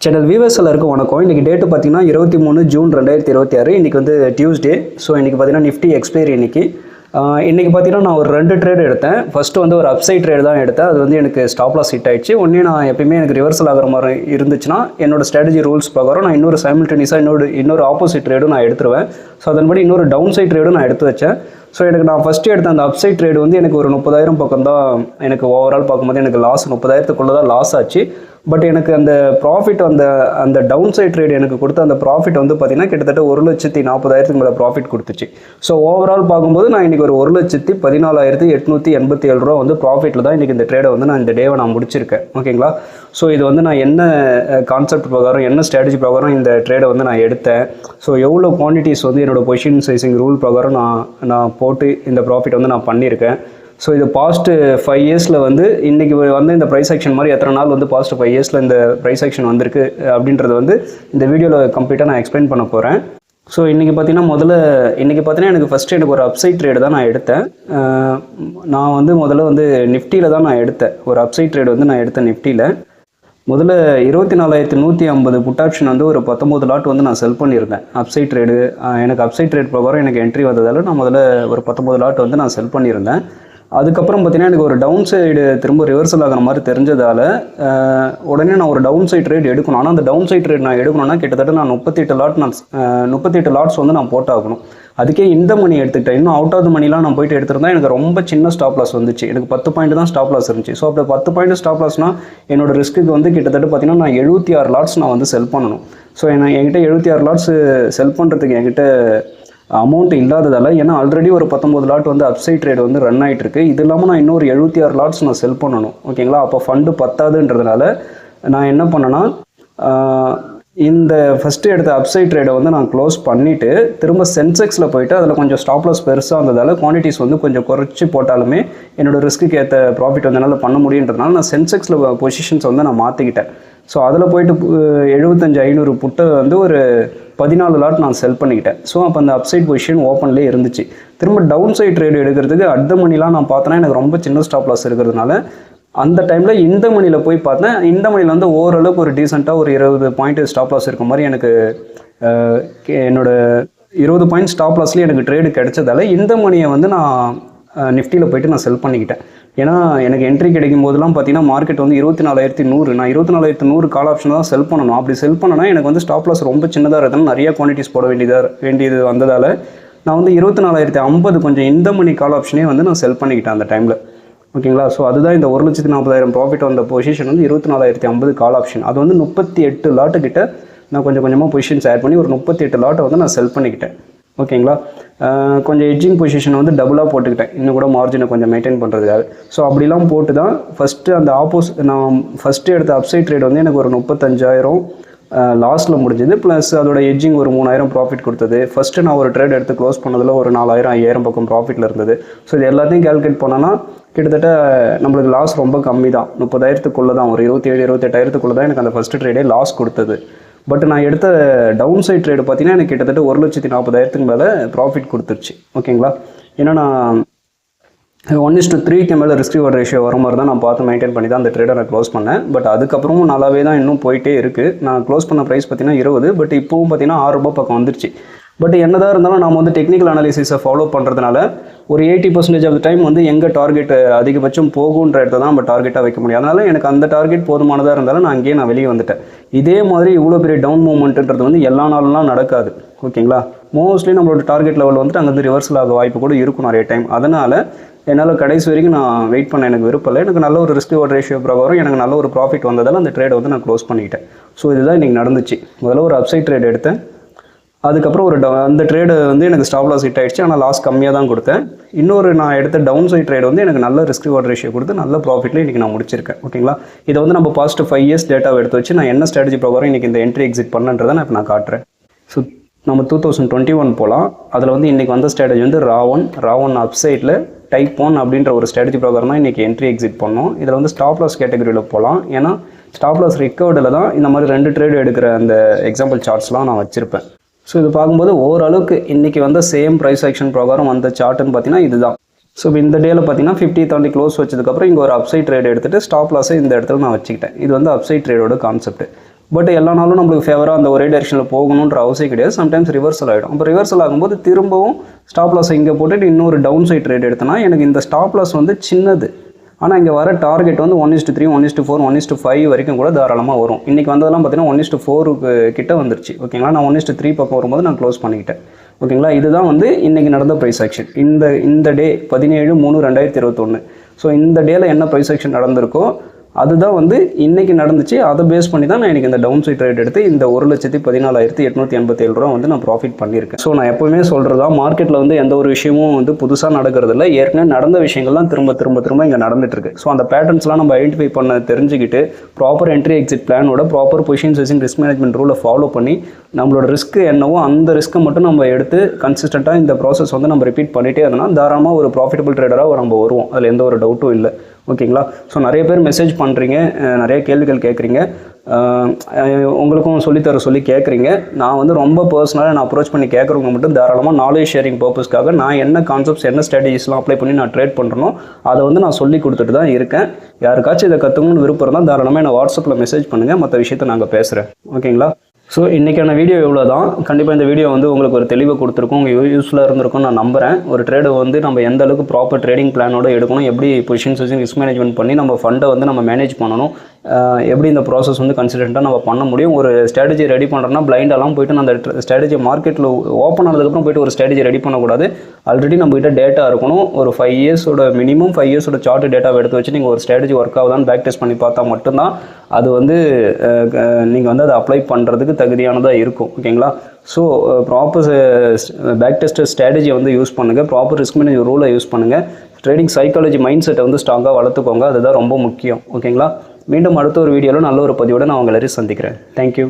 Channel viewers எல்லாருக்கும் வணக்கம். இன்றைக்கி டேட்டு பார்த்தீங்கன்னா 23 ஜூன் 2026. இன்றைக்கி வந்து டியூஸ்டே. ஸோ இன்றைக்கி பார்த்தீங்கன்னா நிஃப்டி எக்ஸ்பைரி இன்றைக்கி பார்த்தீங்கன்னா நான் ஒரு 2 ட்ரேட் எடுத்தேன். ஃபஸ்ட்டு வந்து ஒரு அப்சைட் ட்ரேட் தான் எடுத்தேன். அது வந்து எனக்கு ஸ்டாப் லாஸ் ஹிட் ஆயிடுச்சு. ஒன்றே நான் எப்பயுமே எனக்கு ரிவர்சல் ஆகிற மாதிரி இருந்துச்சுன்னா என்னோட ஸ்ட்ராட்டஜி ரூல்ஸ் பிரகாரம் நான் இன்னொரு சைமில்டேனியஸாக இன்னொரு ஆப்போசிட் ட்ரேடும் நான் எடுத்துருவேன். ஸோ அதன்படி இன்னொரு டவுன் சைட் ட்ரேடும் நான் எடுத்து வச்சேன். ஸோ எனக்கு நான் ஃபஸ்ட்டு எடுத்த அந்த அப்சைட் ட்ரேடு வந்து எனக்கு ஒரு 30,000 பக்கம் தான் எனக்கு ஓவரால் பார்க்கும்போது எனக்கு லாஸ் 30,000க்குள்ளே தான் லாஸ் ஆச்சு. பட் எனக்கு அந்த ப்ராஃபிட் அந்த டவுன் சைட் ட்ரேட் எனக்கு கொடுத்த அந்த ப்ராஃபிட் வந்து பார்த்தீங்கன்னா கிட்டத்தட்ட 1,40,000க்கு மேலே ப்ராஃபிட் கொடுத்துச்சு. ஸோ ஓவரால் பார்க்கும்போது நான் இன்றைக்கி ஒரு 1,14,887 ரூபா வந்து ப்ராஃபிட்டில் தான் இன்றைக்கி இந்த ட்ரேடை வந்து நான் இந்த டேவை நான் முடிச்சிருக்கேன். ஓகேங்களா? ஸோ இது வந்து நான் என்ன கான்செப்ட் பிரகாரம் என்ன ஸ்ட்ராட்டஜி பிரகாரம் இந்த ட்ரேடை வந்து நான் எடுத்தேன். ஸோ எவ்வளோ குவான்டிட்டிஸ் வந்து என்னோடய பொசிஷன் சைசிங் ரூல் பிரகாரம் நான் போட்டு இந்த ப்ராஃபிட் வந்து நான் பண்ணியிருக்கேன். ஸோ இது பாஸ்ட்டு 5 இயர்ஸில் வந்து இன்றைக்கி வந்து இந்த ப்ரைஸ் ஆக்ஷன் மாதிரி எத்தனை நாள் வந்து பாஸ்ட் 5 இயர்ஸில் இந்த ப்ரைஸ் ஆக்ஷன் வந்திருக்கு அப்படின்றது வந்து இந்த வீடியோவில் கம்ப்ளீட்டாக நான் எக்ஸ்பிளைன் பண்ண போகிறேன். ஸோ இன்றைக்கி பார்த்தீங்கன்னா எனக்கு ஃபஸ்ட்டு எனக்கு ஒரு அப்சைட் ட்ரேடு தான் நான் எடுத்தேன். நான் வந்து முதல்ல நிஃப்டியில் தான் நான் எடுத்தேன். ஒரு அப்சைட் ட்ரேடு வந்து நான் எடுத்தேன் நிஃப்டியில். முதல்ல 24,150 புட் ஆப்ஷன் வந்து ஒரு 19 லாட் வந்து நான் செல் பண்ணியிருந்தேன். அப்சைட் ட்ரேடு எனக்கு அப்சைட் ட்ரேட் பிரகாரம் எனக்கு என்ட்ரி வந்ததால் நான் முதல்ல ஒரு 19 லாட் வந்து நான் செல் பண்ணியிருந்தேன். அதுக்கப்புறம் பார்த்தீங்கன்னா எனக்கு ஒரு டவுன் சைடு திரும்ப ரிவர்சல் ஆகிற மாதிரி தெரிஞ்சதால் உடனே நான் ஒரு டவுன் சைட் ட்ரேட் எடுக்கணும். ஆனால் அந்த டவுன் சைட் ட்ரேட் நான் எடுக்கணும்னா கிட்டத்தட்ட நான் 38 லாட்ஸ் வந்து நான் போட்டாகணும். அதுக்கே இந்த மணி எடுத்துக்கிட்டேன். இன்னும் அவுட் ஆஃப் த மணிலாம் நான் போயிட்டு எடுத்திருந்தேன். எனக்கு ரொம்ப சின்ன ஸ்டாப் லாஸ் வந்துச்சு. எனக்கு 10 பாயிண்ட் தான் ஸ்டாப் லாஸ் இருந்துச்சு. ஸோ அப்போ 10 பாயிண்ட் ஸ்டாப் லாஸ்னால் என்னோட ரிஸ்க்கு வந்து கிட்டத்தட்ட பார்த்தீங்கன்னா நான் 76 லாட்ஸ் நான் வந்து செல் பண்ணணும். ஸோ என்கிட்ட 76 லாட்ஸ் செல் பண்ணுறதுக்கு என்கிட்ட அமௌண்ட் இல்லாததால், ஏன்னா ஆல்ரெடி ஒரு 19 லாட் வந்து அப்சைட் ட்ரேட் வந்து ரன் ஆகிட்டு இருக்கு. இது இல்லாமல் நான் இன்னொரு 76 லாட்ஸ் நான் செல் பண்ணணும். ஓகேங்களா? அப்போ ஃபண்டு பத்தாதுன்றதுனால நான் என்ன பண்ணேன்னா இந்த ஃபஸ்ட்டு எடுத்த அப்சைட் ட்ரேடை வந்து நான் க்ளோஸ் பண்ணிவிட்டு திரும்ப சென்செக்ஸில் போயிட்டு அதில் கொஞ்சம் ஸ்டாப் லாஸ் பெருசாக இருந்ததால் குவான்டிட்டிஸ் வந்து கொஞ்சம் குறைச்சி போட்டாலுமே என்னோடய ரிஸ்க்கு ஏற்ற ப்ராஃபிட் வந்து என்னால் பண்ண முடியுன்றதுனால நான் சென்செக்ஸில் பொசிஷன்ஸ் வந்து நான் மாற்றிக்கிட்டேன். ஸோ அதில் போயிட்டு 75,500 புட்டை வந்து ஒரு 14 லாட் நான் செல் பண்ணிக்கிட்டேன். ஸோ அப்போ அந்த அப்சைட் பொசிஷன் ஓப்பன்லேயே இருந்துச்சு. திரும்ப டவுன் சைட் ட்ரேட் எடுக்கிறதுக்கு அடுத்த மணிலாம் நான் பார்த்தேன்னா எனக்கு ரொம்ப சின்ன ஸ்டாப் லாஸ் இருக்கிறதுனால அந்த டைமில் இந்த மணியில் போய் பார்த்தேன். இந்த மணியில் வந்து ஓரளவுக்கு ஒரு டீசெண்டாக ஒரு 20 பாயிண்ட் ஸ்டாப் லாஸ் இருக்க மாதிரி எனக்கு என்னோட 20 பாயிண்ட் ஸ்டாப் லாஸ்லேயே எனக்கு ட்ரேடு கிடைச்சதால இந்த மணியை வந்து நான் நிஃப்டியில் போய்ட்டு நான் செல் பண்ணிக்கிட்டேன். ஏன்னா எனக்கு என்ட்ரி கிடைக்கும் போதெல்லாம் பார்த்தீங்கன்னா மார்க்கெட் வந்து 24,100, நான் 24,100 கால் ஆப்ஷன் தான் செல் பண்ணணும். அப்படி செல் பண்ணனா எனக்கு வந்து ஸ்டாப் லாஸ் ரொம்ப சின்னதாக இருக்கிறதுனால நிறைய குவான்டிட்டிஸ் போட வேண்டியது வந்ததால் நான் வந்து 24,050 கொஞ்சம் இந்த மணி கால் ஆப்ஷனே வந்து நான் செல் பண்ணிக்கிட்டேன் அந்த டைமில். ஓகேங்களா? ஸோ அதுதான் இந்த 1,40,000 ப்ராஃபிட் வந்த பொசிஷன் வந்து 24,050 கால் ஆப்ஷன். அது வந்து 38 லாட்டு கிட்ட நான் கொஞ்சம் கொஞ்சமாக பொசிஷன்ஸ் ஆட் பண்ணி ஒரு 38 லாட்டை வந்து நான் செல் பண்ணிக்கிட்டேன். ஓகேங்களா? கொஞ்சம் எட்ஜிங் பொசிஷனை வந்து டபுளாக போட்டுக்கிட்டேன், இன்னும் கூட மார்ஜினை கொஞ்சம் மெயின்டைன் பண்ணுறதுக்காக. ஸோ அப்படிலாம் போட்டு தான் ஃபஸ்ட்டு அந்த நான் ஃபஸ்ட்டு எடுத்த அப்சைட் ட்ரேட் வந்து எனக்கு ஒரு 35,000 லாஸ்ட்டில் முடிஞ்சது. ப்ளஸ் அதோட எட்ஜிங் ஒரு 3,000 ப்ராஃபிட் கொடுத்தது. ஃபஸ்ட்டு நான் ஒரு ட்ரேட் எடுத்து க்ளோஸ் பண்ணதில் ஒரு 4,000 5,000 பக்கம் ப்ராஃபிட்டில் இருந்தது. ஸோ இது எல்லாத்தையும் கேல்குலேட் பண்ணோன்னா கிட்டத்தட்ட நம்மளுக்கு லாஸ் ரொம்ப கம்மி தான். 30,000க்குள்ளே தான், ஒரு 27,000-28,000க்குள்ளே தான் எனக்கு அந்த ஃபஸ்ட்டு ட்ரேடே லாஸ் கொடுத்தது. பட் நான் எடுத்த டவுன் சைட் ட்ரேடு பார்த்தீங்கன்னா எனக்கு கிட்டத்தட்ட 1,40,000க்கு மேலே ப்ராஃபிட் கொடுத்துருச்சு. ஓகேங்களா? ஏன்னா நான் 1:3க்கு மேலே ரிஸ்க் ரிவார்ட் ரேஷியோ வர மாதிரி தான் நான் பார்த்து மெயின்டைன் பண்ணி தான் அந்த ட்ரேடை நான் க்ளோஸ் பண்ணேன். பட் அதுக்கப்புறமும் நல்லாவே தான் இன்னும் போயிட்டே இருக்குது. நான் க்ளோஸ் பண்ண ப்ரைஸ் பார்த்தீங்கன்னா 20, பட் இப்போவும் பார்த்தீங்கன்னா 6 ரூபா பக்கம் வந்துருச்சு. பட் என்னதான் இருந்தாலும் நம்ம வந்து டெக்னிக்கல் அனாலிசிஸை ஃபாலோ பண்ணுறதுனால ஒரு 80% ஆஃப் த டைம் வந்து எங்கள் டார்கெட் அதிகபட்சம் போகுன்ற இடத்த தான் நம்ம டார்கெட்டாக வைக்க முடியும். அதனால் எனக்கு அந்த டார்கெட் போதுமானதாக இருந்தாலும் நான் அங்கேயே நான் வெளியே வந்துட்டேன். இதே மாதிரி இவ்வளோ பெரிய டவுன் மூவ்மெண்ட்டுன்றது வந்து எல்லா நாளெலாம் நடக்காது. ஓகேங்களா? மோஸ்ட்லி நம்மளோட டார்கெட் லெவல் வந்துட்டு அங்கேருந்து ரிவர்சல் ஆக வாய்ப்பு கூட இருக்கும் நிறைய டைம். அதனால் என்னால் கடைசி வரைக்கும் நான் வெயிட் பண்ண எனக்கு விருப்பம் இல்லை. எனக்கு நல்ல ஒரு ரிஸ்க் ரிவார்ட் ரேஷியோ பிரகாரம் எனக்கு நல்ல ஒரு ப்ராஃபிட் வந்ததால் அந்த ட்ரேடை வந்து நான் க்ளோஸ் பண்ணிக்கிட்டேன். ஸோ இதுதான் இன்றைக்கி நடந்துச்சு. முதல்ல ஒரு அப்சைட் ட்ரேட் எடுத்தேன். அதுக்கப்புறம் அந்த ட்ரேடு வந்து எனக்கு ஸ்டாப் லாஸ் ஹிட் ஆகிடுச்சு. ஆனால் லாஸ் கம்மியாக தான் கொடுத்தேன். இன்னொரு நான் எடுத்த டவுன் சைட் ட்ரேட் வந்து எனக்கு நல்ல ரிஸ்க் ரிவார்ட் ரேஷியோ கொடுத்து நல்ல ப்ராஃபிட்டில் இன்றைக்கி நான் முடிச்சிருக்கேன். ஓகேங்களா? இதை வந்து நம்ம பாஸ்ட் 5 இயர்ஸ் டேட்டாவை எடுத்து வச்சு நான் என்ன ஸ்ட்ராட்டஜி பிரகாரம் இன்றைக்கி இந்த என்ட்ரி எக்ஸிட் பண்ணன்றதை நான் இப்போ நான் காட்டுறேன். ஸோ நம்ம 2021 போகலாம். அதில் வந்து இன்றைக்கி வந்த ஸ்ட்ராட்டஜி வந்து ராவன் அப்சைட்டில் டைப் 1 அப்படின்ற ஒரு ஸ்ட்ராட்டஜி பிரகாரம் தான் இன்றைக்கி என்ட்ரி எக்ஸிட் பண்ணோம். இதில் வந்து ஸ்டாப் லாஸ் கேட்டகரியில் போகலாம். ஏன்னா ஸ்டாப் லாஸ் ரிக்கவர்டில் தான் இந்த மாதிரி 2 ட்ரேடு எடுக்கிற அந்த எக்ஸாம்பிள் சார்ட்ஸ்லாம் நான் வச்சுருப்பேன். ஸோ இது பார்க்கும்போது ஓரளவுக்கு இன்றைக்கி வந்து சேம் ப்ரைஸ் ஆக்ஷன் பிரகாரம் வந்த சார்ட்டுன்னு பார்த்தீங்கன்னா இதுதான். ஸோ இந்த டேயில் பார்த்தீங்கன்னா 50 தாண்டி க்ளோஸ் வச்சதுக்கப்புறம் இங்கே ஒரு அப்சைட் ட்ரேட் எடுத்துகிட்டு ஸ்டாப் லாஸை இந்த இடத்துல நான் வச்சுக்கிட்டேன். இது வந்து அப்சைட் ட்ரேடோட கான்செப்ட். பட் எல்லா நாளும் நம்மளுக்கு ஃபேவராக அந்த ஒரே டைரெக்ஷனில் போகணுன்ற அவசியம் கிடையாது. சம்டைம்ஸ் ரிவர்சல் ஆகிடும். அப்போ ரிவர்சல் ஆகும்போது திரும்பவும் ஸ்டாப் லாஸ் இங்கே போட்டுட்டு இன்னொரு டவுன் சைட் ட்ரேட் எடுத்தனா எனக்கு இந்த ஸ்டாப் லாஸ் வந்து சின்னது. ஆனால் இங்கே வர டார்கெட் வந்து 1:3, 1:4, 1:5 வரைக்கும் கூட தாராளமாக வரும். இன்றைக்கி வந்ததெல்லாம் பார்த்தீங்கன்னா 1:4 கிட்ட வந்துருச்சு. ஓகேங்களா, நான் 1:3 பக்கம் வரும்போது நான் க்ளோஸ் பண்ணிக்கிட்டேன். ஓகேங்களா, இதுதான் வந்து இன்றைக்கி நடந்த ப்ரைஸ் ஆக்ஷன். இந்த டே 17/3/2021. ஸோ இந்த டேயில் என்ன ப்ரைஸ் ஆக்ஷன் நடந்திருக்கோ அதுதான் வந்து இன்றைக்கி நடந்துச்சு. அதை பேஸ் பண்ணி தான் நான் எனக்கு இந்த டவுன் சைட் ரேட் எடுத்து இந்த 1,14,887 ரூபா வந்து நான் ப்ராஃபிட் பண்ணியிருக்கேன். ஸோ நான் எப்போவுமே சொல்கிறது தான், மார்க்கெட்டில் வந்து எந்த ஒரு விஷயமும் வந்து புதுசாக நடக்கிறது இல்லை. ஏற்கனவே நடந்த விஷயங்கள்லாம் திரும்ப இங்கே நடந்துட்டுருக்கு. ஸோ அந்த பேட்டர்ன்ஸ்லாம் நம்ம ஐடென்டிஃபை பண்ண தெரிஞ்சுக்கிட்டு ப்ராப்பர் என்ட்ரி எக்ஸிட் பிளானோட proper position sizing risk management ரூலை ஃபாலோ பண்ணி நம்மளோட ரிஸ்க் என்னவோ அந்த ரிஸ்க்கை மட்டும் நம்ம எடுத்து கன்சிஸ்டண்ட்டாக இந்த ப்ராசஸ் வந்து நம்ம ரிப்பீட் பண்ணிகிட்டே இருந்தோம்னா தாராளமாக ஒரு ப்ராஃபிட்டபிள் ட்ரேடராக நம்ம வருவோம். அதில் எந்த ஒரு டவுட்டும் இல்லை. ஓகேங்களா, ஸோ நிறைய பேர் மெசேஜ் பண்ணுறீங்க, நிறைய கேள்விகள் கேட்குறீங்க, உங்களுக்கும் சொல்லி கேட்குறீங்க. நான் வந்து ரொம்ப பர்சனலாக நான் அப்ரோச் பண்ணி கேட்குறவங்க மட்டும் தாராளமாக நாலேஜ் ஷேரிங் பர்பஸ்க்காக நான் என்ன கான்செப்ட்ஸ் என்ன ஸ்ட்ராட்டஜிஸ்லாம் அப்ளை பண்ணி நான் ட்ரேட் பண்ணுறனோ அதை வந்து நான் சொல்லி கொடுத்துட்டு தான் இருக்கேன். யாருக்காச்சும் இதை கற்றுக்கணும்னு விருப்பம் தான் தாராளமாக என்னை வாட்ஸ்அப்பில் மெசேஜ் பண்ணுங்கள், மற்ற விஷயத்தை நாங்கள் பேசுகிறேன். ஓகேங்களா, ஸோ இன்றைக்கான வீடியோ இவ்வளோ தான். கண்டிப்பாக இந்த வீடியோ வந்து உங்களுக்கு ஒரு தெளிவை கொடுத்துருக்கும், உங்களுக்கு யூஸ்ஃபுல்லாக இருந்திருக்கும் நான் நம்புகிறேன். ஒரு ட்ரேடை வந்து நம்ம எந்த அளவுக்கு ப்ராப்பர் ட்ரேடிங் பிளானோட எடுக்கணும், எப்படி பொசிஷன் சைசிங் ரிஸ்க் மேனேஜ்மெண்ட் பண்ணி நம்ம ஃபண்டை வந்து நம்ம மேனேஜ் பண்ணணும், எப்படி இந்த ப்ராசஸ் வந்து கன்சிஸ்டண்ட்டாக நம்ம பண்ண முடியும். ஒரு ஸ்ட்ராட்டஜி ரெடி பண்ணுறோன்னா பிளைண்டெல்லாம் போய்ட்டு நான் அந்த ஸ்ட்ராட்டஜி மார்க்கெட்டில் ஓப்பன் ஆனதுக்கப்புறம் போய்ட்டு ஒரு ஸ்ட்ராட்டஜி ரெடி பண்ணக்கூடாது. ஆல்ரெடி நம்மகிட்ட டேட்டா இருக்கணும். ஒரு 5 இயர்ஸோட மினிமம் 5 இயர்ஸோட சார்ட் டேட்டாவை எடுத்து வச்சு நீங்கள் ஒரு ஸ்ட்ராட்டஜி ஒர்க் ஆகுதான்னு பேக் டெஸ்ட் பண்ணி பார்த்தா மட்டும்தான் அது வந்து நீங்கள் வந்து அதை அப்ளை பண்ணுறதுக்கு தகுதியானதாக இருக்கும். ஓகேங்களா, ஸோ ப்ராப்பர் பேக் டெஸ்டர் ஸ்ட்ராட்டஜியை வந்து யூஸ் பண்ணுங்கள், ப்ராப்பர் ரிஸ்க் மேனேஜ் ரூலை யூஸ் பண்ணுங்கள், ட்ரேடிங் சைக்காலஜி மைண்ட் செட்டை வந்து ஸ்ட்ராங்காக வளர்த்துக்கோங்க. அதுதான் ரொம்ப முக்கியம். ஓகேங்களா, மீண்டும் அடுத்த ஒரு வீடியோவில் நல்ல ஒரு பதிவோடு நான் உங்களை சந்திக்கிறேன். தேங்க்யூ.